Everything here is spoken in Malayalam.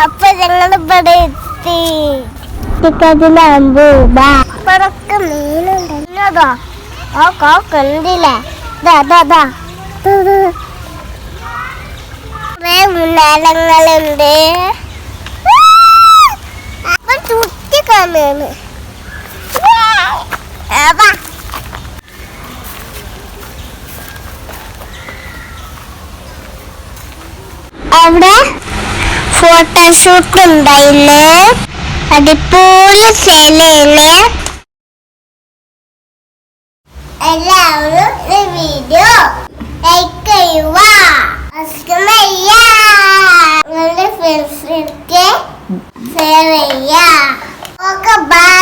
അപ്പൊ ഞങ്ങൾ ഇവിടെ എത്തി. ഇവിടൊക്കെ മീനുണ്ടോ? ആ കണ്ടില്ലേ? കുറെ മുന്നാലങ്ങളുണ്ട്. അപ്പൊ ചുറ്റി കാണാണ്. അവിടെ ഫോട്ടോഷൂട്ട് ഉണ്ടായില്ലേ? അടിപൊളി സ്ഥലല്ലേ? എല്ലാവരും ഈ വീഡിയോ ലൈക്ക് ചെയ്യുക, സബ്സ്ക്രൈബ് ചെയ്യുക, നിങ്ങളുടെ ഫ്രണ്ട്സിനൊക്കെ ഷെയർ ചെയ്യുക. Okay, by.